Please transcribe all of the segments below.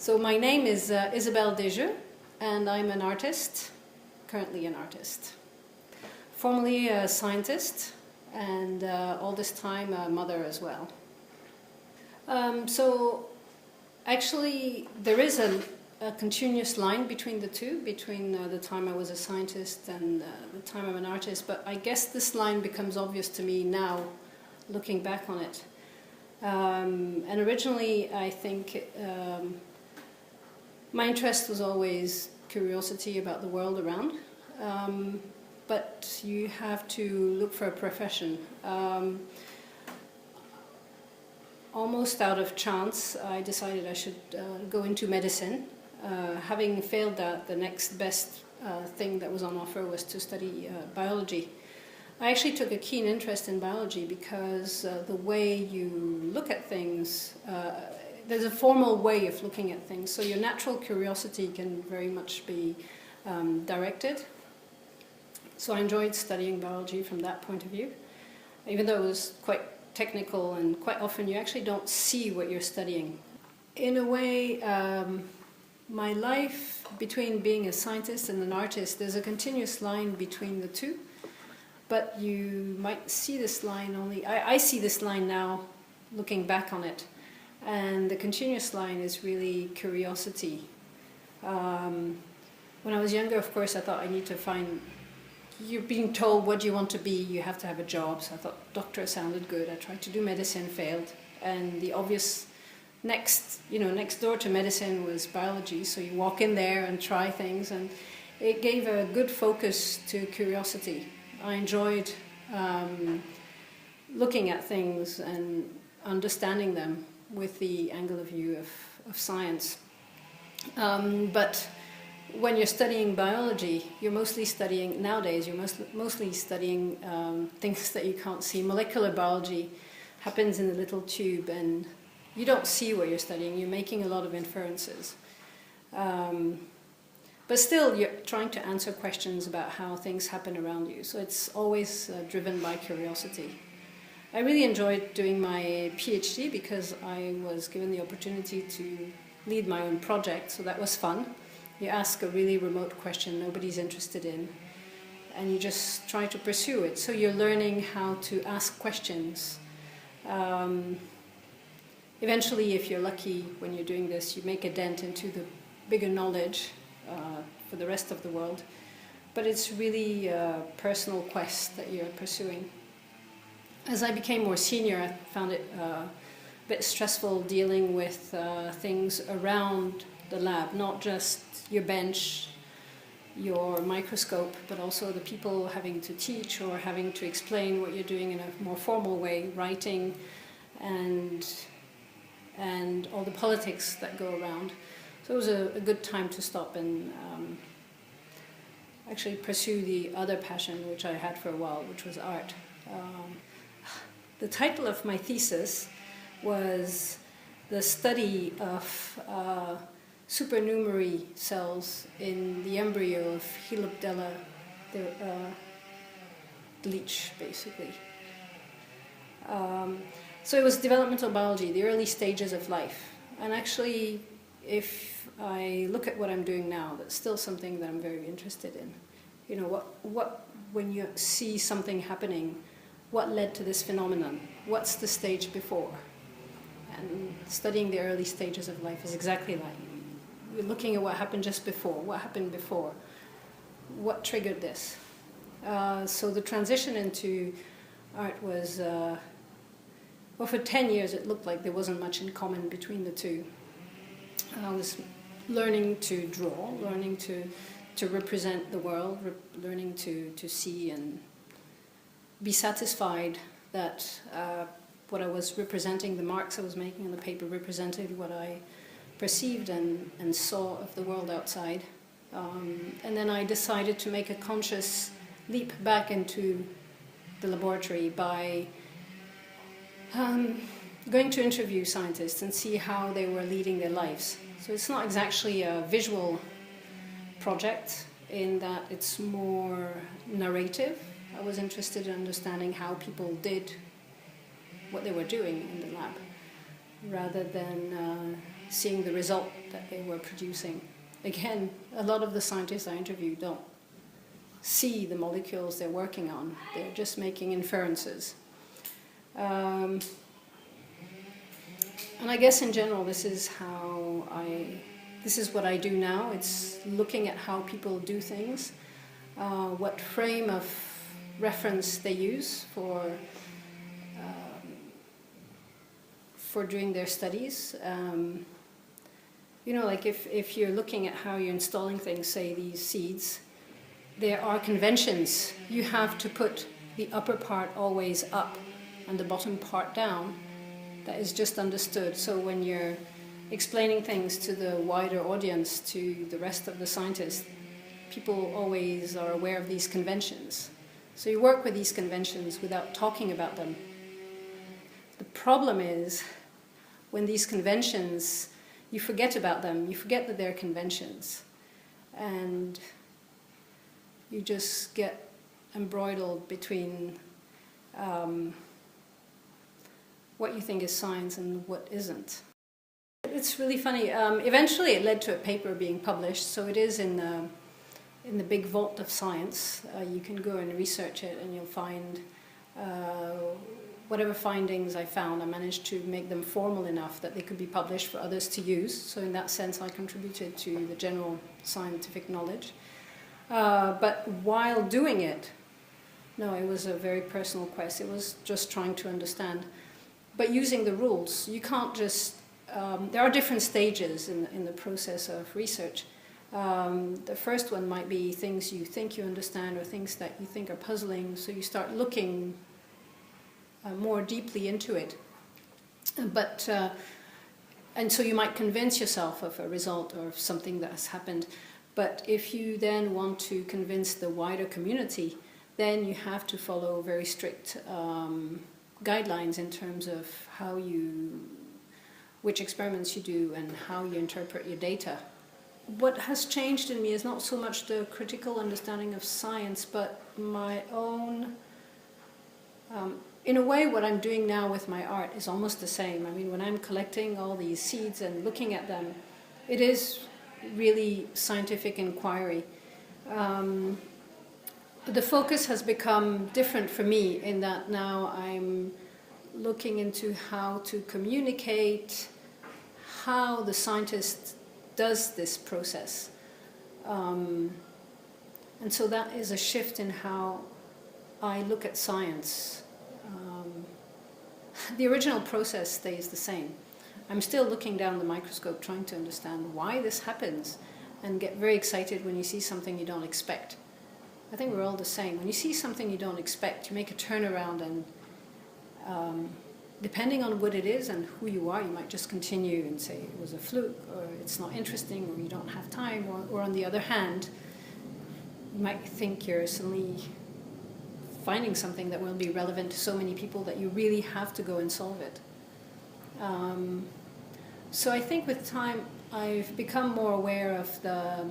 So my name is Isabelle Desjeux, and I'm an artist, currently an artist. Formerly a scientist, and all this time a mother as well. So actually there is a continuous line between the two, between the time I was a scientist and the time I'm an artist, but I guess this line becomes obvious to me now, looking back on it. And originally I think my interest was always curiosity about the world around, but you have to look for a profession. Almost out of chance, I decided I should go into medicine. Having failed that, the next best thing that was on offer was to study biology. I actually took a keen interest in biology because the way you look at things, there's a formal way of looking at things, so your natural curiosity can very much be directed. So I enjoyed studying biology from that point of view, even though it was quite technical and quite often you actually don't see what you're studying. In a way, my life between being a scientist and an artist, there's a continuous line between the two, but you might see this line only, I see this line now looking back on it, and the continuous line is really curiosity. When I was younger, of course, I thought I need to find, you're being told what you want to be, you have to have a job, so I thought doctor sounded good. I tried to do medicine, failed, and the obvious next door to medicine was biology, so you walk in there and try things, and it gave a good focus to curiosity. I enjoyed looking at things and understanding them with the angle of view of science. But when you're studying biology, you're mostly studying, nowadays, you're mostly studying things that you can't see. Molecular biology happens in a little tube and you don't see what you're studying, you're making a lot of inferences. But still, you're trying to answer questions about how things happen around you, so it's always driven by curiosity. I really enjoyed doing my PhD because I was given the opportunity to lead my own project, so that was fun. You ask a really remote question nobody's interested in, and you just try to pursue it. So you're learning how to ask questions. Eventually, if you're lucky when you're doing this, you make a dent into the bigger knowledge for the rest of the world. But it's really a personal quest that you're pursuing. As I became more senior, I found it a bit stressful dealing with things around the lab, not just your bench, your microscope, but also the people having to teach or having to explain what you're doing in a more formal way, writing and all the politics that go around. So it was a good time to stop and actually pursue the other passion which I had for a while, which was art. The title of my thesis was the study of supernumerary cells in the embryo of Hilobdella, the leech, basically. So it was developmental biology, the early stages of life. And actually, if I look at what I'm doing now, that's still something that I'm very interested in. You know, what when you see something happening, what led to this phenomenon? What's the stage before? And studying the early stages of life is exactly like you're looking at what happened just before, what happened before, what triggered this. So the transition into art was, well, for 10 years it looked like there wasn't much in common between the two. I was learning to draw, learning to represent the world, learning to see and be satisfied that what I was representing, the marks I was making on the paper represented what I perceived and saw of the world outside. And then I decided to make a conscious leap back into the laboratory by going to interview scientists and see how they were leading their lives. So it's not exactly a visual project in that it's more narrative. I was interested in understanding how people did what they were doing in the lab. rather than seeing the result that they were producing. Again, a lot of the scientists I interview don't see the molecules they're working on. They're just making inferences. And I guess in general, this is what I do now. It's looking at how people do things, what frame of reference they use for doing their studies. You know, like if you're looking at how you're installing things, say these seeds, there are conventions. You have to put the upper part always up and the bottom part down. That is just understood. So when you're explaining things to the wider audience, to the rest of the scientists, people always are aware of these conventions. So you work with these conventions without talking about them. The problem is when these conventions, you forget about them, you forget that they're conventions, and you just get embroiled between what you think is science and what isn't. It's really funny. Eventually it led to a paper being published, so it is in the big vault of science. You can go and research it and you'll find whatever findings I found. I managed to make them formal enough that they could be published for others to use. So in that sense I contributed to the general scientific knowledge. But while doing it, no, it was a very personal quest. It was just trying to understand. But using the rules, you can't just... there are different stages in the process of research. The first one might be things you think you understand or things that you think are puzzling, so you start looking more deeply into it. And so you might convince yourself of a result or of something that has happened. But if you then want to convince the wider community, then you have to follow very strict guidelines in terms of which experiments you do and how you interpret your data. What has changed in me is not so much the critical understanding of science, but my own... in a way, what I'm doing now with my art is almost the same. I mean, when I'm collecting all these seeds and looking at them, it is really scientific inquiry. The focus has become different for me in that now I'm looking into how to communicate how the scientist does this process. And so that is a shift in how I look at science. The original process stays the same. I'm still looking down the microscope trying to understand why this happens and get very excited when you see something you don't expect. I think we're all the same. When you see something you don't expect, you make a turnaround and depending on what it is and who you are, you might just continue and say it was a fluke or it's not interesting or you don't have time, or on the other hand, you might think you're suddenly finding something that will be relevant to so many people that you really have to go and solve it. So I think with time I've become more aware of the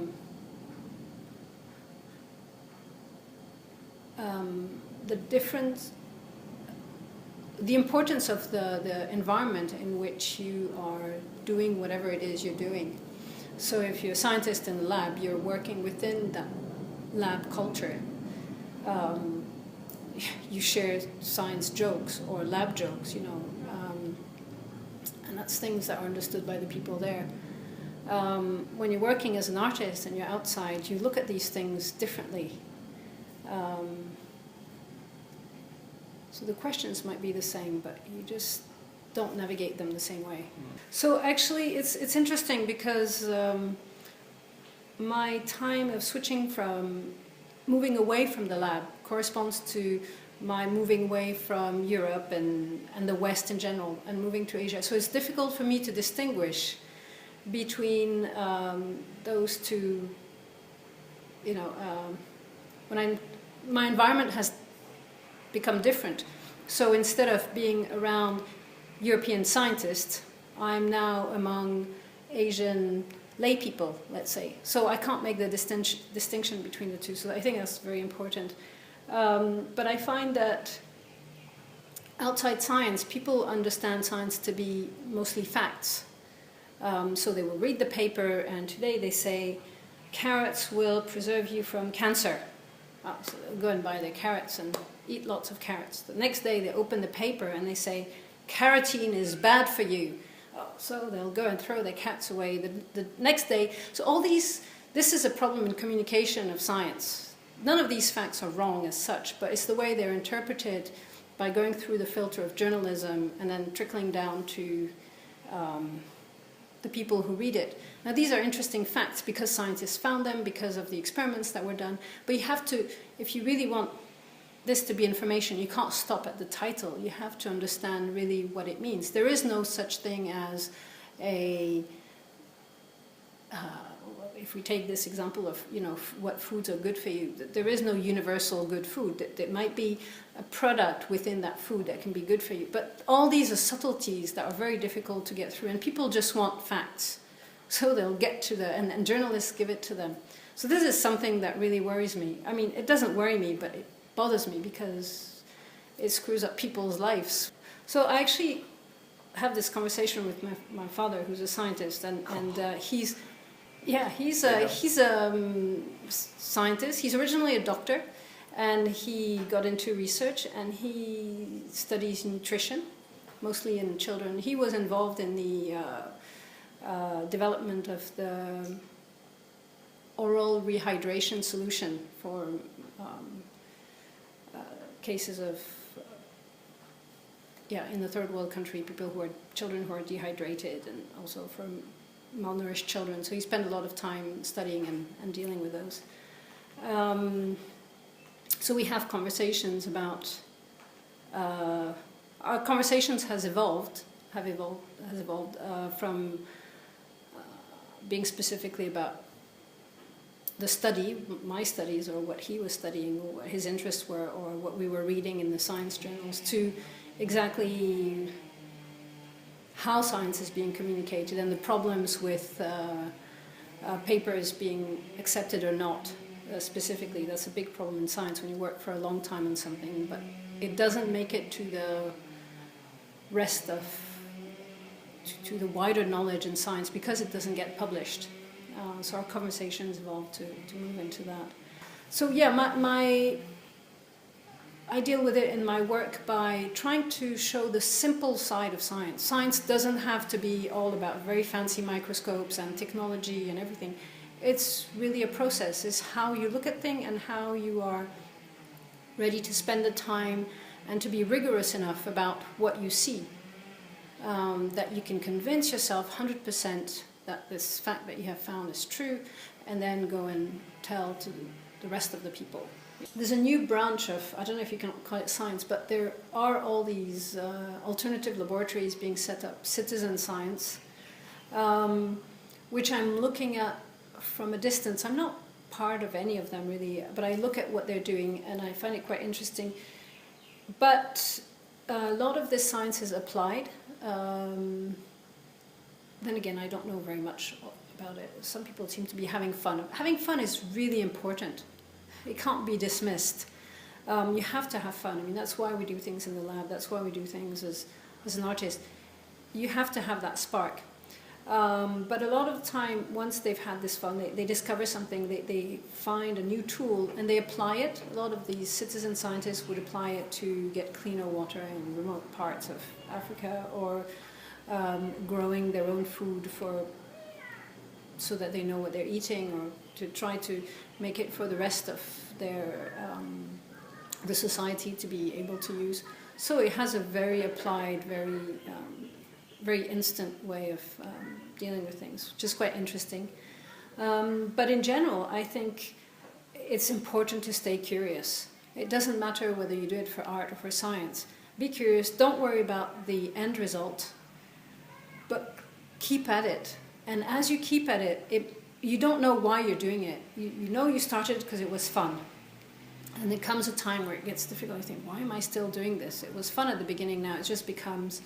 importance of the environment in which you are doing whatever it is you're doing. So if you're a scientist in the lab, you're working within that lab culture. You share science jokes or lab jokes, you know, and that's things that are understood by the people there. When you're working as an artist and you're outside, you look at these things differently. So the questions might be the same, but you just don't navigate them the same way. So actually it's interesting because my time of switching from moving away from the lab corresponds to my moving away from Europe and the West in general and moving to Asia. So it's difficult for me to distinguish between those two, you know, my environment has become different. So instead of being around European scientists, I'm now among Asian lay people, let's say. So I can't make the distinction between the two. So I think that's very important. But I find that outside science, people understand science to be mostly facts. So they will read the paper, and today they say carrots will preserve you from cancer. So they'll go and buy their carrots and eat lots of carrots. The next day they open the paper and they say carotene is bad for you. So they'll go and throw their cats away the next day. So all these, this is a problem in communication of science. None of these facts are wrong as such, but it's the way they're interpreted by going through the filter of journalism and then trickling down to the people who read it. Now these are interesting facts because scientists found them, because of the experiments that were done, but you have to, if you really want this to be information, you can't stop at the title. You have to understand really what it means. There is no such thing as a, if we take this example of, you know, what foods are good for you, there is no universal good food. There might be a product within that food that can be good for you. But all these are subtleties that are very difficult to get through, and people just want facts. So they'll get to and journalists give it to them. So this is something that really worries me. I mean, it doesn't worry me, but it bothers me because it screws up people's lives. So I actually have this conversation with my father, who's a scientist, and he's a scientist. He's originally a doctor, and he got into research, and he studies nutrition, mostly in children. He was involved in the development of the oral rehydration solution for cases of, in the third world country, children who are dehydrated, and also for malnourished children. So he spent a lot of time studying and dealing with those. So we have conversations about, our conversations has evolved from being specifically about the study, my studies, or what he was studying, or what his interests were, or what we were reading in the science journals, to exactly how science is being communicated and the problems with papers being accepted or not. Specifically, that's a big problem in science when you work for a long time on something, but it doesn't make it to the rest of, to the wider knowledge in science because it doesn't get published. So our conversations evolved to move into that. So yeah, I deal with it in my work by trying to show the simple side of science. Science doesn't have to be all about very fancy microscopes and technology and everything. It's really a process. It's how you look at things and how you are ready to spend the time and to be rigorous enough about what you see. That you can convince yourself 100% that this fact that you have found is true, and then go and tell to the rest of the people. There's a new branch of, I don't know if you can call it science, but there are all these alternative laboratories being set up, citizen science, which I'm looking at from a distance. I'm not part of any of them really, but I look at what they're doing and I find it quite interesting. But a lot of this science is applied. Then again, I don't know very much about it. Some people seem to be having fun. Having fun is really important. It can't be dismissed. You have to have fun. I mean, that's why we do things in the lab. That's why we do things as an artist. You have to have that spark. But a lot of the time, once they've had this fun, they discover something, they find a new tool, and they apply it. A lot of these citizen scientists would apply it to get cleaner water in remote parts of Africa, or growing their own food so that they know what they're eating, or to try to make it for the rest of their the society to be able to use. So it has a very applied, very instant way of dealing with things, which is quite interesting. But in general, I think it's important to stay curious. It doesn't matter whether you do it for art or for science. Be curious, don't worry about the end result, but keep at it. And as you keep at it, you don't know why you're doing it. You know you started because it was fun. And there comes a time where it gets difficult. You think, why am I still doing this? It was fun at the beginning, now it just becomes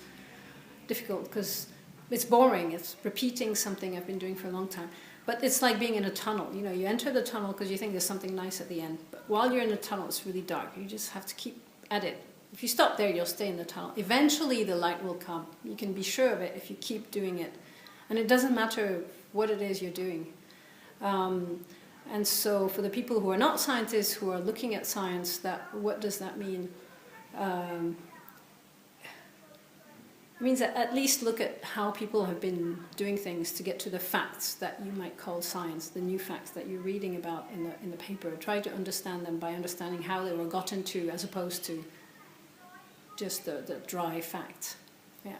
difficult because it's boring. It's repeating something I've been doing for a long time. But it's like being in a tunnel. You know, you enter the tunnel because you think there's something nice at the end. But while you're in the tunnel, it's really dark. You just have to keep at it. If you stop there, you'll stay in the tunnel. Eventually the light will come. You can be sure of it if you keep doing it. And it doesn't matter what it is you're doing. And so for the people who are not scientists, who are looking at science, what does that mean? It means that at least look at how people have been doing things to get to the facts that you might call science, the new facts that you're reading about in the paper. Try to understand them by understanding how they were gotten to, as opposed to just the dry facts. Yeah.